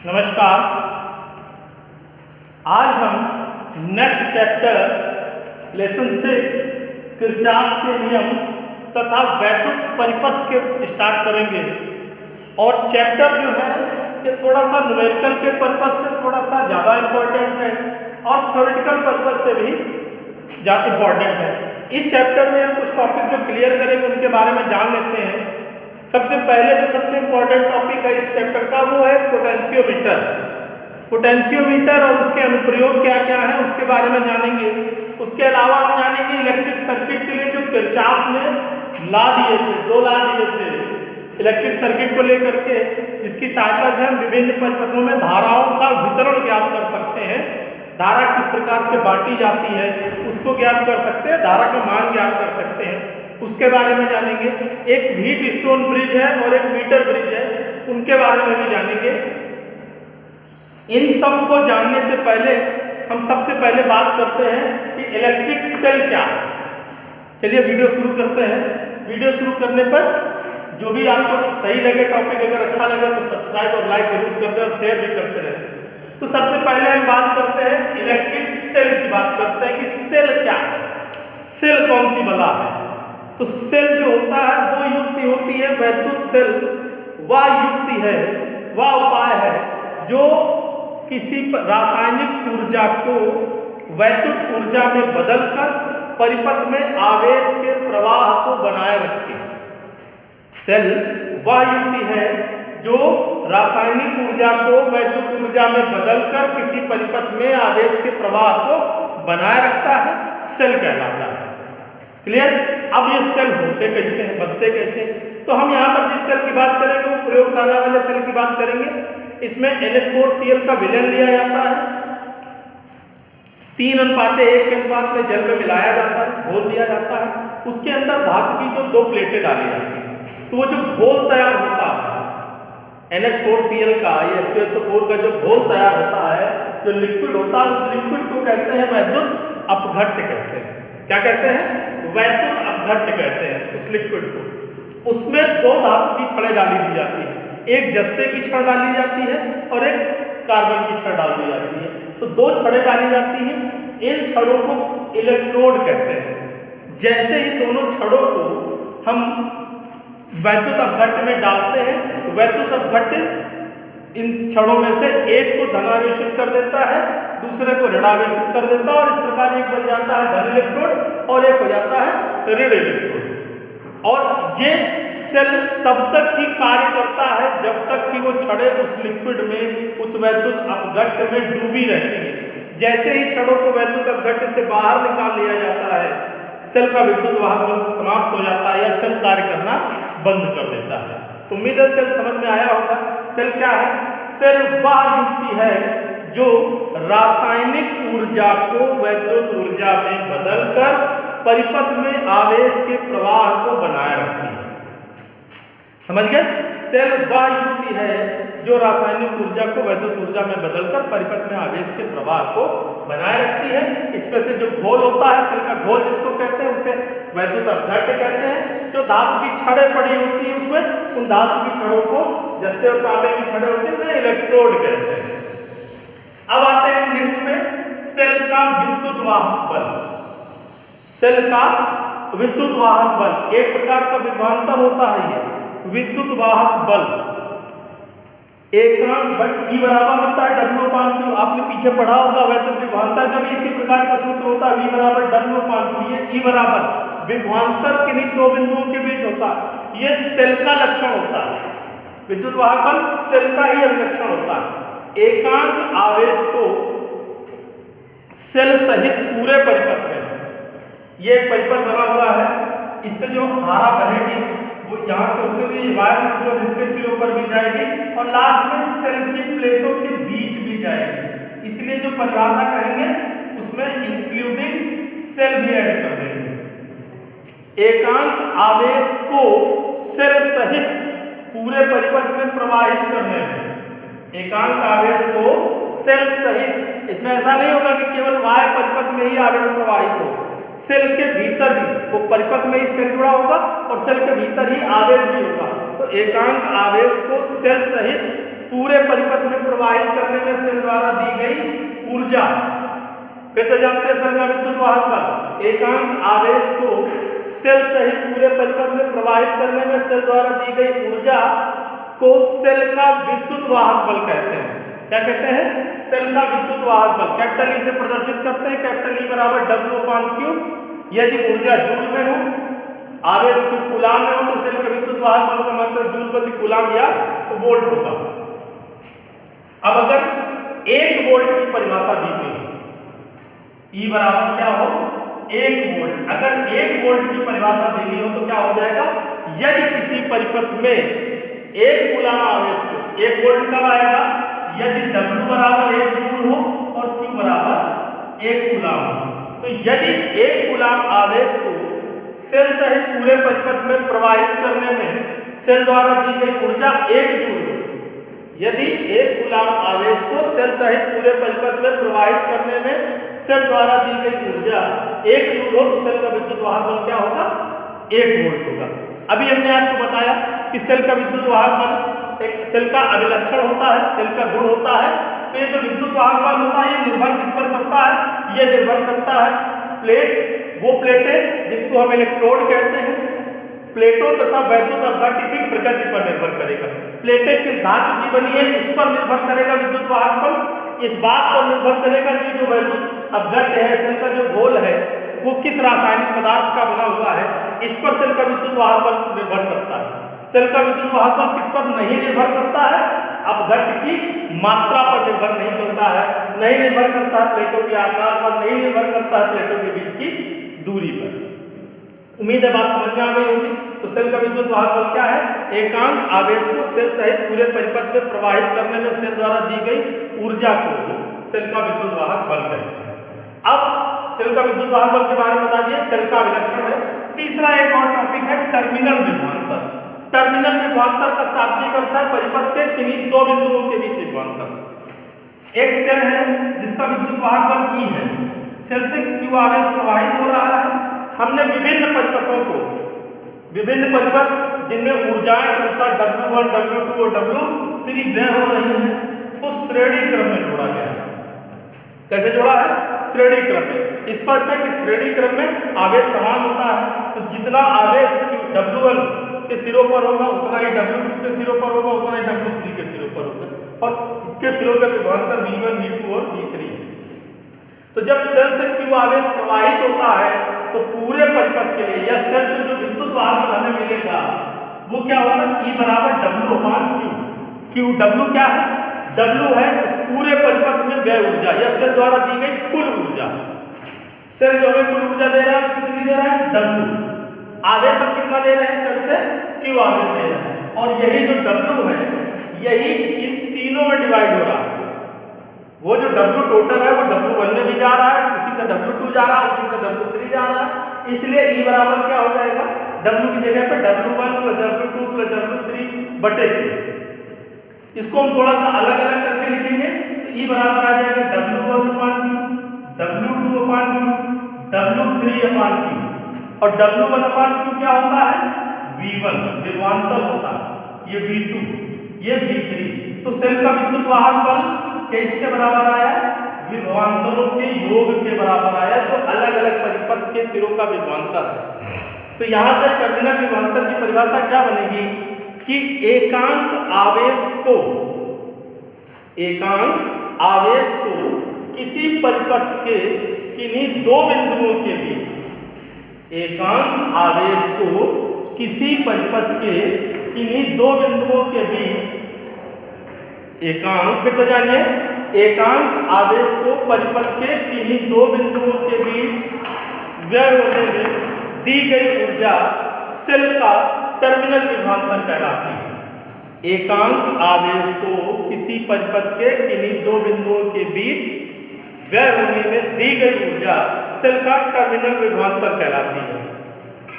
नमस्कार। आज हम नेक्स्ट चैप्टर लेसन 6 किरचॉफ के नियम तथा वैद्युत परिपथ के स्टार्ट करेंगे। और चैप्टर जो है ये थोड़ा सा न्यूमेरिकल के पर्पज से थोड़ा सा ज़्यादा इम्पोर्टेंट है और थ्योरेटिकल पर्पज से भी ज़्यादा इम्पोर्टेंट है। इस चैप्टर में हम कुछ टॉपिक जो क्लियर करेंगे उनके बारे में जान लेते हैं। सबसे पहले जो सबसे इम्पोर्टेंट टॉपिक है इस चैप्टर का वो है पोटेंशियोमीटर। पोटेंशियोमीटर और उसके अनुप्रयोग क्या क्या है उसके बारे में जानेंगे। उसके अलावा हम जानेंगे इलेक्ट्रिक सर्किट के लिए जो किरचॉफ ने लॉ दिए थे, 2 लॉ दिए थे इलेक्ट्रिक सर्किट को लेकर के, जिसकी सहायता से हम विभिन्न परिपथों में धाराओं का वितरण ज्ञात कर सकते हैं। धारा किस प्रकार से बांटी जाती है उसको ज्ञात कर सकते हैं, धारा का मान ज्ञात कर सकते हैं, उसके बारे में जानेंगे। एक व्हीटस्टोन ब्रिज है और एक मीटर ब्रिज है, उनके बारे में भी जानेंगे। इन सब को जानने से पहले हम सबसे पहले बात करते हैं कि इलेक्ट्रिक सेल क्या है। चलिए वीडियो शुरू करते हैं। वीडियो शुरू करने पर जो भी आपको सही लगे टॉपिक, अगर अच्छा लगे तो सब्सक्राइब और लाइक जरूर कर दें और शेयर भी करते रहें। तो सबसे पहले हम बात करते हैं इलेक्ट्रिक सेल की, बात करते हैं कि सेल क्या है, सेल कौन सी बला है। तो सेल जो होता है वो युक्ति होती है वैद्युत सेल, वह युक्ति है, वह उपाय है जो किसी रासायनिक ऊर्जा को वैद्युत ऊर्जा में बदलकर परिपथ में आवेश के प्रवाह को बनाए रखे। सेल वह युक्ति है जो रासायनिक ऊर्जा को वैद्युत ऊर्जा में बदलकर किसी परिपथ में आवेश के प्रवाह को बनाए रखता है, सेल कहलाता है। क्लियर? अब ये सेल होते कैसे हैं, बनते कैसे हैं? तो हम यहाँ पर जिस सेल की बात करेंगे वो प्रयोगशाला वाले सेल की बात करेंगे। इसमें NH4Cl का विलयन लिया जाता है, 3:1 के अनुपात में जल में मिलाया जाता है, घोल दिया जाता है। उसके अंदर धातु की जो 2 प्लेटें डाली जाती हैं, तो वो जो घोल तैयार होता है NH4Cl का, ये H2SO4 का जो घोल तैयार होता है, जो लिक्विड होता है, उस लिक्विड को कहते हैं वैद्युत अपघट्ट कहते हैं। क्या कहते हैं? वैद्युत अपघट्ट कहते हैं उस लिक्विड को। उसमें 2 धातु की छड़ें डाली दी जाती है, एक जस्ते की छड़ डाली जाती है और एक कार्बन की छड़ डाल दी जाती है। तो 2 छड़ें डाली जाती हैं, इन छड़ों को इलेक्ट्रोड कहते हैं। जैसे ही दोनों छड़ों को हम वैद्युत अपघट्ट में डालते हैं तो वैद्युत अपघट्ट इन छड़ों में से एक को धनावेशित कर देता है, दूसरे को ऋणावेशित कर देता है, और इस प्रकार एक बन जाता है धन इलेक्ट्रोड और एक हो जाता है ऋण इलेक्ट्रोड। और ये सेल तब तक ही कार्य करता है जब तक कि वो छड़ें उस लिक्विड में, उस वैद्युत अपघट्ट में डूबी रहती है। जैसे ही छड़ों को वैद्युत अपघट्ट से बाहर निकाल लिया जाता है, सेल का विद्युत वाहक बल समाप्त हो जाता है या सेल कार्य करना बंद कर देता है। तो उम्मीद है सेल समझ में आया होगा। सेल क्या है? सेल वह युक्ति है जो रासायनिक ऊर्जा को वैद्युत ऊर्जा में बदलकर परिपथ में आवेश के प्रवाह को बनाए रखती है। समझ गए? सेल वह युक्ति है जो रासायनिक ऊर्जा को वैद्युत ऊर्जा में बदलकर परिपथ में आवेश के प्रवाह को बनाए रखती है। इसमें से जो घोल होता है, सेल का घोल जिसको कहते हैं, उसे वैद्युत अपघट्ट कहते हैं। जो धातु की छड़ें पड़ी होती है उसमें, उन धातु की छड़ों को, जस्ते और तांबे की छड़ें होती है, उन्हें इलेक्ट्रोड कहते हैं। अब आते हैं नेक्स्ट में सेल का विद्युत वाहक बल। सेल का विद्युत वाहक बल एक प्रकार का विभवांतर होता है। ये विद्युत वाहक बल एकांक E बराबर होता है W/Q। आपने पीछे पढ़ा होगा वैद्युत विभवांतर का भी इसी प्रकार का सूत्र होता है, V बराबर W/Q। ये E बराबर विभवांतर किन्हीं 2 बिंदुओं के बीच होता है। ये सेल का लक्षण होता है, विद्युत वाहक बल सेल का ही अभिलक्षण होता है। एकांक आवेश को सेल सहित पूरे परिपथ में, ये एक परिपथ बना हुआ है, इससे जो धारा बहेगी वो यहाँ से होते हुए वायर के थ्रू इसके सिरों पर भी जाएगी और लास्ट में सेल की प्लेटों के बीच भी जाएगी। इसलिए जो परिभाषा कहेंगे उसमें इंक्लूडिंग सेल भी ऐड कर देंगे। एकांक आवेश को सेल सहित पूरे परिपथ में प्रवाहित करने में, एकांक आवेश को सेल सहित, इसमें ऐसा नहीं होगा कि केवल वाय परिपथ में ही आवेश प्रवाहित हो, सेल के भीतर भी, वो परिपथ में ही सेल जुड़ा होगा और सेल के भीतर ही आवेश भी होगा। तो एकांक आवेश को सेल सहित पूरे परिपथ में प्रवाहित करने में सेल द्वारा दी गई ऊर्जा। फिर से जानते हैं सेल का विद्युत वाहक बल। एकांक आवेश को सेल सहित पूरे परिपथ में प्रवाहित करने में सेल द्वारा दी गई ऊर्जा को सेल का विद्युत वाहक बल कहते हैं। क्या कहते हैं? सेल का विद्युत वाहक बल। कैपिटल ई से प्रदर्शित करते हैं। कैपिटल ई बराबर W/Q। यदि ऊर्जा जूल में हो, आवेश Q कूलाम में हो, तो सेल का विद्युत वाहक बल का मतलब जूल प्रति कूलाम या वोल्ट होगा। अब अगर 1 वोल्ट की परिभाषा दी गई, E बराबर क्या हो? 1 वोल्ट। अगर 1 वोल्ट की परिभाषा दी गई हो तो क्या हो जाएगा? यदि किसी परिपथ में 1 कूलाम आवेश को, 1 वोल्ट कब आएगा? यदि W बराबर 1 जूल हो और Q बराबर 1 कूलाम हो। तो यदि 1 कूलाम आवेश को सेल सहित पूरे परिपथ में प्रवाहित करने में सेल द्वारा दी गई ऊर्जा 1 जूल हो, यदि 1 कूलाम आवेश को सेल सहित पूरे परिपथ में प्रवाहित करने में सेल द्वारा दी गई ऊर्जा 1 जूल हो, तो सेल का विद्युत वाहक बल क्या होगा? 1 वोल्ट होगा। अभी हमने आपको बताया कि सेल का विद्युत वाहक बल एक सेल का अभिलक्षण होता है, सेल का गुण होता है। तो ये जो विद्युत वाहक बल होता है, ये निर्भर किस पर करता है? ये निर्भर करता है प्लेट, वो प्लेटें जिनको हम इलेक्ट्रोड कहते हैं, प्लेटों तथा वैद्युत अपघट्य की प्रकृति पर निर्भर करेगा। प्लेटें किस धातु की बनी है, इस पर निर्भर करेगा विद्युत वाहक बल। इस बात पर निर्भर करेगा कि जो वैद्युत अपघट्य है, सेल का जो घोल है, वो किस रासायनिक पदार्थ का बना हुआ है, इस पर सेल का विद्युत वाहक बल निर्भर करता है। सेल का विद्युत वाहक बल किस पर नहीं निर्भर करता है? अपघट्य की मात्रा पर निर्भर नहीं करता है, नहीं निर्भर करता है प्लेटों के आकार पर, नहीं निर्भर करता है प्लेटों के बीच की दूरी पर। उम्मीद है बात समझ में आ गई होगी। तो सेल का विद्युत वाहक बल क्या है? एकांक आवेश को सेल सहित पूरे परिपथ में प्रवाहित करने में सेल द्वारा दी गई ऊर्जा को सेल का विद्युत वाहक बल कहते हैं। अब सेल का विद्युत वाहक बल के बारे में बता दिए, सेल का अभिलक्षण है। तीसरा एक और टॉपिक है टर्मिनल विभवांतर। टर्मिनल विभवांतर का शाब्दिक अर्थ है परिपथ के किन्हीं 2 बिंदुओं के बीच विभवांतर। एक सेल है जिसका विद्युत वाहक बल E है, सेल से Q आवेश प्रवाहित हो रहा है। हमने विभिन्न परिपथों को, विभिन्न परिपथ जिनमें ऊर्जाएं क्रमशः W1, W2 और W3 व्यय हो रही हैं, उस श्रेणी क्रम में जोड़ा गया है। कैसे जोड़ा है? श्रेणी क्रम में। स्पष्ट है कि श्रेणी क्रम में आवेश समान होता है, तो जितना आवेश W1 के सिरों पर होगा उतना ही W2 के सिरों पर होगा, उतना ही W3 के सिरों पर होगा, और इनके सिरों का विभवांतर V1, V2 और V3 है। तो जब सेल से Q आवेश प्रवाहित होता है तो पूरे परिपथ के लिए या सेल से जो विद्युत वाहक बल हमें मिलेगा वो क्या होगा? E बराबर W/Q। Q W क्या है? W है उस पूरे परिपथ में व्यय ऊर्जा या सेल द्वारा दी गई कुल ऊर्जा। सेल जो हमें कुल ऊर्जा दे रहा है कितनी दे रहा है? W। आवेश हम कितना ले रहे हैं? सेल से Q आवेश ले रहे हैं, और यही जो W है यही इन तीनों में डिवाइड हो रहा है। वो जो W टोटल है वो W1 में भी जा रहा है, उसी से W2 जा रहा है, उसी से W3 जा रहा है। इसलिए E बराबर क्या हो जाएगा? W की जगह पे W1 + W2 + W3 बटे Q। इसको हम थोड़ा सा अलग अलग करके लिखेंगे तो E बराबर आ जाएगा W1/Q, W2/Q, W3/Q, और W1/Q क्या होता है? V1 विभवांतर होता है, ये V2, ये V3। तो सेल का विद्युत वाहक बल किसके बराबर आया? विभवांतरों के योग के बराबर आया, जो अलग अलग परिपथ के सिरों का विभवांतर है। तो यहाँ से टर्मिनल विभवांतर की परिभाषा क्या बनेगी कि एकांक आवेश को किसी परिपथ के किन्हीं 2 बिंदुओं के बीच, एकांक आवेश को किसी परिपथ के किन्हीं 2 बिंदुओं के बीच, एकांक, फिर तो जानिए, एकांक आवेश को परिपथ के किन्हीं 2 बिंदुओं के बीच व्यय होने में दी गई ऊर्जा सेल का टर्मिनल विभवांतर कहलाती है। एकांक आवेश को किसी परिपथ के किन्हीं 2 बिंदुओं के बीच व्यय होने में दी गई ऊर्जा सेल का टर्मिनल विभवांतर कहलाती है।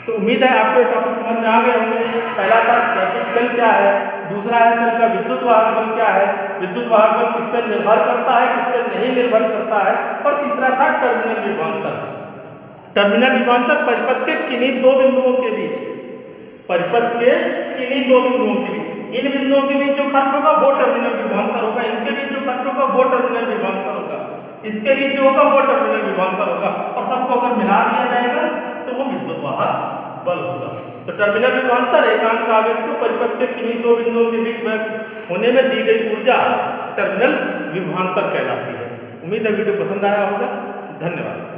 तो उम्मीद है आपको ये टॉपिक समझ में आ गए होंगे। पहला था स्टैटिक सेल क्या है, दूसरा है सेल का विद्युत वाहक बल क्या है, विद्युत वाहक बल किस पर निर्भर करता है, किस पर नहीं निर्भर करता है, और तीसरा था टर्मिनल विभवांतर। टर्मिनल विभवांतर परिपथ के किन्हीं 2 बिंदुओं के बीच, परिपथ के किन्हीं 2 बिंदुओं के बीच, इन बिंदुओं के बीच जो खर्च होगा वो टर्मिनल विभवांतर होगा, इनके बीच जो खर्च होगा वो टर्मिनल विभवांतर होगा, इसके बीच जो होगा वो टर्मिनल विभवांतर होगा, और सबको अगर मिला दिया जाएगा तो वो विद्युत वाहक बल होगा। तो टर्मिनल विभवांतर एकांक आवेश को परिपथ के किन्हीं दो बिंदुओं के बीच में होने में दी गई ऊर्जा टर्मिनल विभवांतर कहलाती है। उम्मीद है वीडियो पसंद आया होगा। धन्यवाद।